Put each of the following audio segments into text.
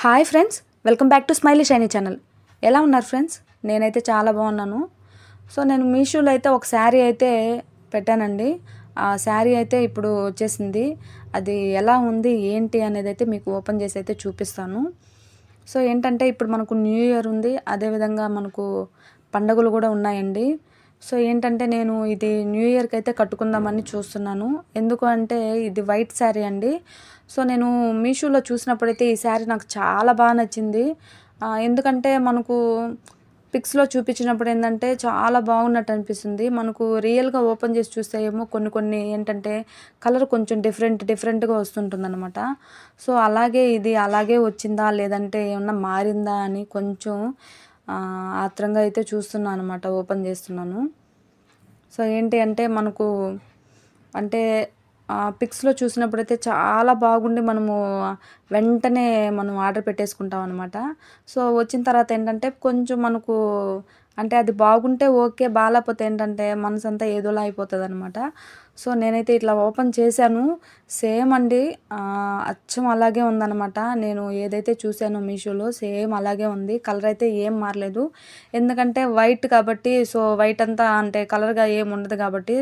Hi friends, welcome back to smiley shiny channel. ఎలా ఉన్నారు friends? నేనైతే చాలా బాగున్నాను. సో నేను మీషోలో అయితే ఒక శారీ అయితే పెట్టానండి. ఆ శారీ అయితే ఇప్పుడు వచ్చేసింది. అది ఎలా ఉంది ఏంటి అనేది అయితే మీకు ఓపెన్ చేసి అయితే చూపిస్తాను. సో ఏంటంటే ఇప్పుడు మనకు న్యూ ఇయర్ ఉంది, అదేవిధంగా మనకు పండుగలు కూడా ఉన్నాయండి. సో ఏంటంటే నేను ఇది న్యూ ఇయర్కి అయితే కట్టుకుందామని చూస్తున్నాను. ఎందుకు అంటే ఇది వైట్ శారీ అండి. సో నేను మీషోలో చూసినప్పుడైతే ఈ శారీ నాకు చాలా బాగా నచ్చింది. ఎందుకంటే మనకు పిక్స్లో చూపించినప్పుడు ఏంటంటే చాలా బాగున్నట్టు అనిపిస్తుంది. మనకు రియల్గా ఓపెన్ చేసి చూస్తే ఏమో కొన్ని కొన్ని ఏంటంటే కలర్ కొంచెం డిఫరెంట్గా వస్తుంటుందన్నమాట. సో అలాగే ఇది అలాగే వచ్చిందా లేదంటే ఏమన్నా మారిందా అని కొంచెం ఆత్రంగా అయితే చూస్తున్నాను అనమాట, ఓపెన్ చేస్తున్నాను. సో ఏంటి అంటే మనకు అంటే పిక్స్లో చూసినప్పుడైతే చాలా బాగుండి మనము వెంటనే మనం ఆర్డర్ పెట్టేసుకుంటాం అనమాట. సో వచ్చిన తర్వాత ఏంటంటే కొంచెం మనకు అంటే అది బాగుంటే ఓకే, బాగాలేకపోతే ఏంటంటే మనసంతా ఏదోలా అయిపోతుంది అనమాట. సో నేనైతే ఇట్లా ఓపెన్ చేశాను. సేమ్ అండి, అచ్చం అలాగే ఉందన్నమాట. నేను ఏదైతే చూశానో మీషోలో సేమ్ అలాగే ఉంది. కలర్ అయితే ఏం మారలేదు. ఎందుకంటే వైట్ కాబట్టి, సో వైట్ అంతా అంటే కలర్గా ఏం ఉండదు కాబట్టి,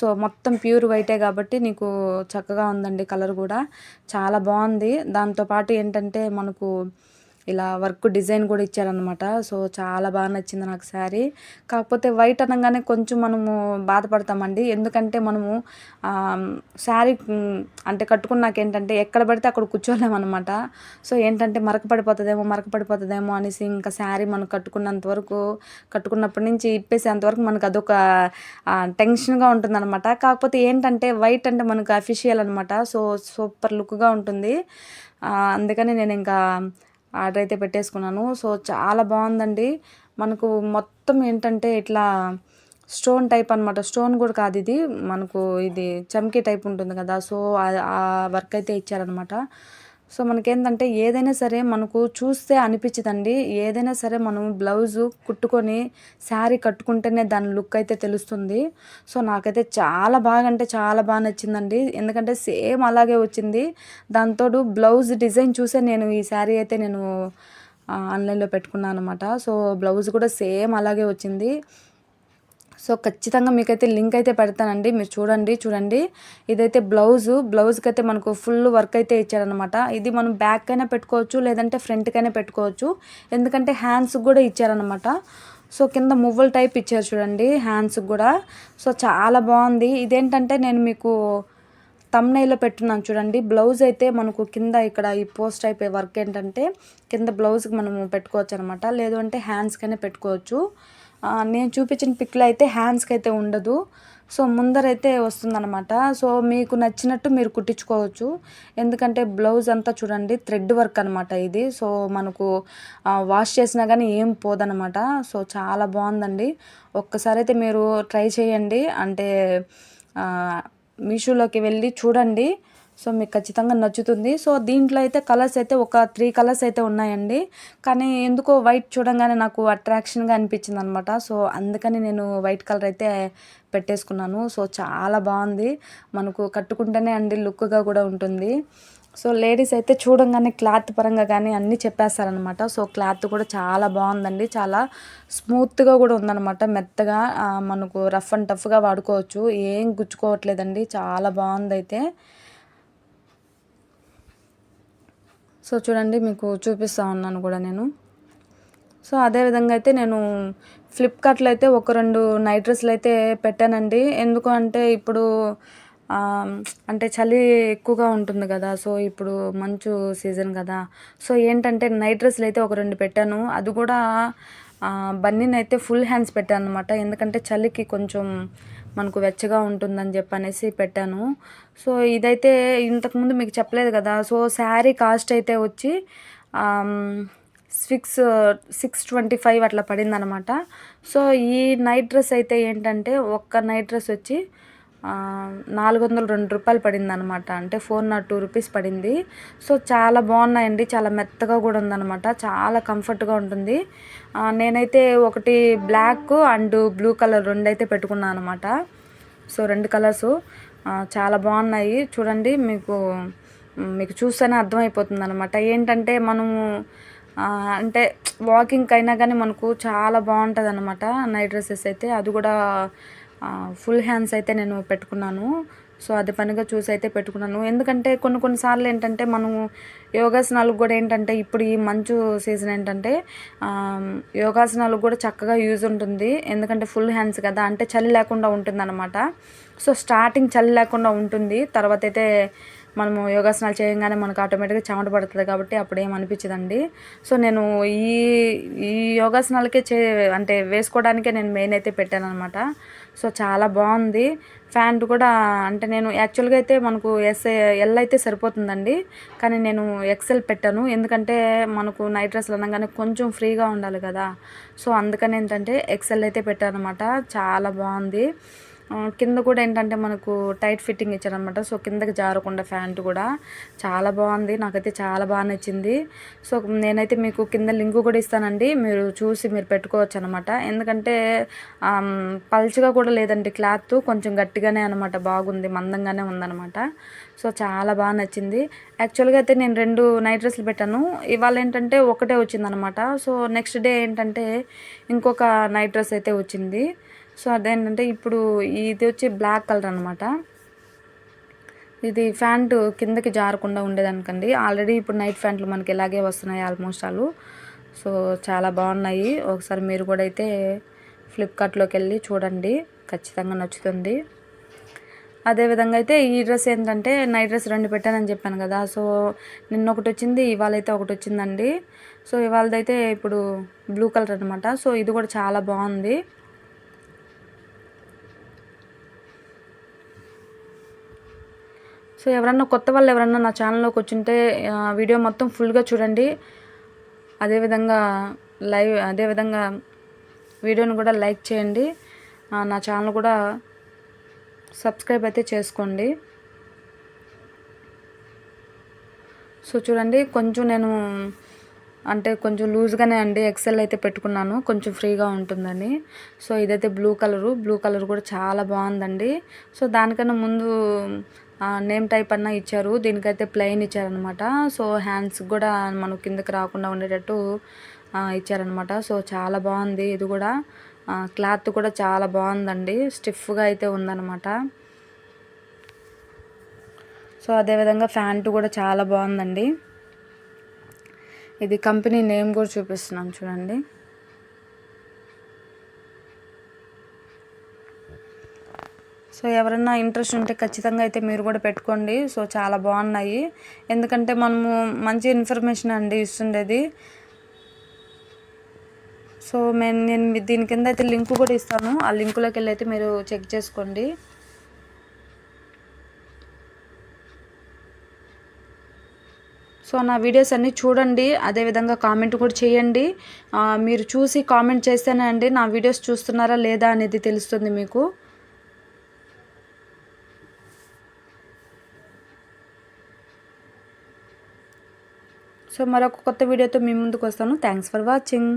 సో మొత్తం ప్యూర్ వైటే కాబట్టి నీకు చక్కగా ఉందండి. కలర్ కూడా చాలా బాగుంది. దాంతోపాటు ఏంటంటే మనకు ఇలా వర్క్ డిజైన్ కూడా ఇచ్చారనమాట. సో చాలా బాగా నచ్చింది నాకు శారీ. కాకపోతే వైట్ అనగానే కొంచెం మనము బాధపడతామండి. ఎందుకంటే మనము శారీ అంటే కట్టుకున్నాక ఏంటంటే ఎక్కడ పడితే అక్కడ కూర్చోలేమన్నమాట. సో ఏంటంటే మరక పడిపోతుందేమో అనేసి ఇంకా శారీ మనం కట్టుకున్నప్పటి నుంచి ఇప్పేసేంతవరకు మనకు అదొక టెన్షన్గా ఉంటుందన్నమాట. కాకపోతే ఏంటంటే వైట్ అంటే మనకు అఫీషియల్ అనమాట. సో సూపర్ లుక్గా ఉంటుంది. అందుకని నేను ఇంకా ఆర్డర్ అయితే పెట్టేసుకున్నాను. సో చాలా బాగుందండి. మనకు మొత్తం ఏంటంటే ఇట్లా స్టోన్ టైప్ అనమాట. స్టోన్ కూడా కాదు ఇది, మనకు ఇది చమ్కీ టైప్ ఉంటుంది కదా. సో ఆ వర్క్ అయితే ఇచ్చారనమాట. సో మనకేంటంటే ఏదైనా సరే మనకు చూస్తే అనిపించదండి. ఏదైనా సరే మనం బ్లౌజు కుట్టుకొని శారీ కట్టుకుంటేనే దాని లుక్ అయితే తెలుస్తుంది. సో నాకైతే చాలా బాగా అంటే చాలా బాగా నచ్చిందండి. ఎందుకంటే సేమ్ అలాగే వచ్చింది. దాంతోడు బ్లౌజ్ డిజైన్ చూసే నేను ఈ శారీ అయితే నేను ఆన్లైన్లో పెట్టుకున్నాను అనమాట. సో బ్లౌజ్ కూడా సేమ్ అలాగే వచ్చింది. సో ఖచ్చితంగా మీకైతే లింక్ అయితే పెడతానండి, మీరు చూడండి. ఇదైతే బ్లౌజ్కి అయితే మనకు ఫుల్ వర్క్ అయితే ఇచ్చారనమాట. ఇది మనం బ్యాక్ అయినా పెట్టుకోవచ్చు, లేదంటే ఫ్రంట్కైనా పెట్టుకోవచ్చు. ఎందుకంటే హ్యాండ్స్కి కూడా ఇచ్చారనమాట. సో కింద మువ్వల టైప్ ఇచ్చారు చూడండి హ్యాండ్స్కి కూడా. సో చాలా బాగుంది. ఇదేంటంటే నేను మీకు తమ్నైల్లో పెట్టున్నాను చూడండి. బ్లౌజ్ అయితే మనకు కింద ఇక్కడ ఈ పోస్ట్ టైప్ వర్క్ ఏంటంటే కింద బ్లౌజ్కి మనము పెట్టుకోవచ్చు అనమాట. లేదు అంటే హ్యాండ్స్కైనా పెట్టుకోవచ్చు. నేను చూపించిన పిక్లో అయితే హ్యాండ్స్కి అయితే ఉండదు. సో ముందరైతే వస్తుందన్నమాట. సో మీకు నచ్చినట్టు మీరు కుట్టించుకోవచ్చు. ఎందుకంటే బ్లౌజ్ అంతా చూడండి థ్రెడ్ వర్క్ అనమాట ఇది. సో మనకు వాష్ చేసినా కానీ ఏం పోదనమాట. సో చాలా బాగుందండి. ఒక్కసారి అయితే మీరు ట్రై చేయండి. అంటే మీషోలోకి వెళ్ళి చూడండి. సో మీకు ఖచ్చితంగా నచ్చుతుంది. సో దీంట్లో అయితే కలర్స్ అయితే ఒక 3 కలర్స్ అయితే ఉన్నాయండి. కానీ ఎందుకో వైట్ చూడంగానే నాకు అట్రాక్షన్గా అనిపించింది అనమాట. సో అందుకని నేను వైట్ కలర్ అయితే పెట్టేసుకున్నాను. సో చాలా బాగుంది. మనకు కట్టుకుంటేనే అండి లుక్గా కూడా ఉంటుంది. సో లేడీస్ అయితే చూడంగానే క్లాత్ పరంగా కానీ అన్నీ చెప్పేస్తారనమాట. సో క్లాత్ కూడా చాలా బాగుందండి. చాలా స్మూత్గా కూడా ఉందన్నమాట. మెత్తగా మనకు రఫ్ అండ్ టఫ్గా వాడుకోవచ్చు. ఏం గుచ్చుకోవట్లేదండి. చాలా బాగుంది అయితే. సో చూడండి, మీకు చూపిస్తూ ఉన్నాను కూడా నేను. సో అదేవిధంగా అయితే నేను ఫ్లిప్కార్ట్లో అయితే ఒక 2 నైట్ డ్రెస్సులు అయితే పెట్టానండి. ఎందుకు అంటే ఇప్పుడు అంటే చలి ఎక్కువగా ఉంటుంది కదా. సో ఇప్పుడు మంచు సీజన్ కదా. సో ఏంటంటే నైట్ డ్రెస్సులు అయితే ఒక 2 పెట్టాను. అది కూడా బన్నీని అయితే ఫుల్ హ్యాండ్స్ పెట్టాను అనమాట. ఎందుకంటే చలికి కొంచెం మనకు వెచ్చగా ఉంటుందని చెప్పనేసి పెట్టాను. సో ఇదైతే ఇంతకుముందు మీకు చెప్పలేదు కదా. సో శారీ కాస్ట్ అయితే వచ్చి 625 అట్లా పడింది అనమాట. సో ఈ నైట్ డ్రెస్ అయితే ఏంటంటే ఒక్క నైట్ డ్రెస్ వచ్చి 402 రూపాయలు పడింది అనమాట. అంటే 402 రూపీస్ పడింది. సో చాలా బాగున్నాయండి. చాలా మెత్తగా కూడా ఉందన్నమాట. చాలా కంఫర్ట్గా ఉంటుంది. నేనైతే ఒకటి బ్లాక్ అండ్ బ్లూ కలర్ 2 అయితే పెట్టుకున్నాను అనమాట. సో 2 కలర్సు చాలా బాగున్నాయి. చూడండి, మీకు మీకు చూస్తేనే అర్థమైపోతుంది అనమాట. ఏంటంటే మనము అంటే వాకింగ్కి అయినా కానీ మనకు చాలా బాగుంటుంది అనమాట నైట్ డ్రెస్సెస్ అయితే. అది కూడా ఫుల్ హ్యాండ్స్ అయితే నేను పెట్టుకున్నాను. సో అది పనిగా చూసి అయితే పెట్టుకున్నాను. ఎందుకంటే కొన్ని సార్లు ఏంటంటే మనము యోగాసనాలకు కూడా ఏంటంటే ఇప్పుడు ఈ మంచు సీజన్ ఏంటంటే యోగాసనాలకు కూడా చక్కగా యూజ్ ఉంటుంది. ఎందుకంటే ఫుల్ హ్యాండ్స్ కదా, అంటే చలి లేకుండా ఉంటుంది అనమాట. సో స్టార్టింగ్ చలి లేకుండా ఉంటుంది, తర్వాత అయితే మనము యోగాసనాలు చేయగానే మనకు ఆటోమేటిక్గా చెమట పడుతుంది కాబట్టి అప్పుడు ఏం అనిపించదండి. సో నేను ఈ ఈ యోగాసనాలకే అంటే వేసుకోవడానికే నేను మెయిన్ అయితే పెట్టాను అనమాట. సో చాలా బాగుంది. ప్యాంట్ కూడా అంటే నేను యాక్చువల్గా అయితే మనకు ఎల్ అయితే సరిపోతుందండి, కానీ నేను ఎక్సెల్ పెట్టాను. ఎందుకంటే మనకు నైట్ డ్రెస్లు అనగానే కొంచెం ఫ్రీగా ఉండాలి కదా. సో అందుకని ఏంటంటే ఎక్సెల్ అయితే పెట్టాను అనమాట. చాలా బాగుంది. కింద కూడా ఏంటంటే మనకు టైట్ ఫిట్టింగ్ ఇచ్చారనమాట. సో కిందకి జారకుండా ప్యాంట్ కూడా చాలా బాగుంది. నాకైతే చాలా బాగా నచ్చింది. సో నేనైతే మీకు కింద లింక్ కూడా ఇస్తానండి, మీరు చూసి మీరు పెట్టుకోవచ్చు అనమాట. ఎందుకంటే పల్చగా కూడా లేదండి, క్లాత్ కొంచెం గట్టిగానే అనమాట, బాగుంది, మందంగానే ఉందనమాట. సో చాలా బాగా నచ్చింది. యాక్చువల్గా అయితే నేను 2 నైట్ డ్రెస్సులు పెట్టాను. ఇవాళ ఏంటంటే ఒకటే వచ్చిందనమాట. సో నెక్స్ట్ డే ఏంటంటే ఇంకొక నైట్ డ్రెస్ అయితే వచ్చింది. సో అదేంటంటే ఇప్పుడు ఇది వచ్చి బ్లాక్ కలర్ అనమాట. ఇది ప్యాంటు కిందకి జారకుండా ఉండేదనుకండి. ఆల్రెడీ ఇప్పుడు నైట్ ప్యాంట్లు మనకి ఇలాగే వస్తున్నాయి ఆల్మోస్ట్ ఆల్. సో చాలా బాగున్నాయి. ఒకసారి మీరు కూడా అయితే ఫ్లిప్కార్ట్లోకి వెళ్ళి చూడండి, ఖచ్చితంగా నచ్చుతుంది. అదేవిధంగా అయితే ఈ డ్రెస్ ఏంటంటే నైట్ డ్రెస్ 2 పెట్టానని చెప్పాను కదా. సో నిన్న ఒకటి వచ్చింది, ఇవాళ అయితే ఒకటి వచ్చిందండి. సో ఇవాళదైతే ఇప్పుడు బ్లూ కలర్ అనమాట. సో ఇది కూడా చాలా బాగుంది. సో ఎవరన్నా కొత్త వాళ్ళు ఎవరన్నా నా ఛానల్లోకి వచ్చింటే వీడియో మొత్తం ఫుల్గా చూడండి. అదేవిధంగా వీడియోని కూడా లైక్ చేయండి. నా ఛానల్ కూడా సబ్స్క్రైబ్ అయితే చేసుకోండి. సో చూడండి, కొంచెం నేను అంటే కొంచెం లూజ్గానే అండి ఎక్సెల్ అయితే పెట్టుకున్నాను, కొంచెం ఫ్రీగా ఉంటుందని. సో ఇదైతే బ్లూ కలర్ కూడా చాలా బాగుందండి. సో దానికన్నా ముందు నేమ్ టైప్ అన్నా ఇచ్చారు, దీనికైతే ప్లెయిన్ ఇచ్చారనమాట. సో హ్యాండ్స్ కూడా మనం కిందకి రాకుండా ఉండేటట్టు ఇచ్చారనమాట. సో చాలా బాగుంది. ఇది కూడా క్లాత్ కూడా చాలా బాగుందండి, స్టిఫ్గా అయితే ఉందన్నమాట. సో అదేవిధంగా ప్యాంటు కూడా చాలా బాగుందండి. ఇది కంపెనీ నేమ్ కూడా చూపిస్తున్నాను చూడండి. సో ఎవరైనా ఇంట్రెస్ట్ ఉంటే ఖచ్చితంగా అయితే మీరు కూడా పెట్టుకోండి. సో చాలా బాగున్నాయి, ఎందుకంటే మనము మంచి ఇన్ఫర్మేషన్ అండి ఇస్తుండేది. సో నేను దీని కింద అయితే లింక్ కూడా ఇస్తాను, ఆ లింకులోకి వెళ్ళి అయితే మీరు చెక్ చేసుకోండి. సో నా వీడియోస్ అన్నీ చూడండి, అదేవిధంగా కామెంట్ కూడా చేయండి. మీరు చూసి కామెంట్ చేస్తేనే అండి నా వీడియోస్ చూస్తున్నారా లేదా అనేది తెలుస్తుంది మీకు. సో మరొక కొత్త వీడియోతో మీ ముందుకు వస్తాను. Thanks for watching.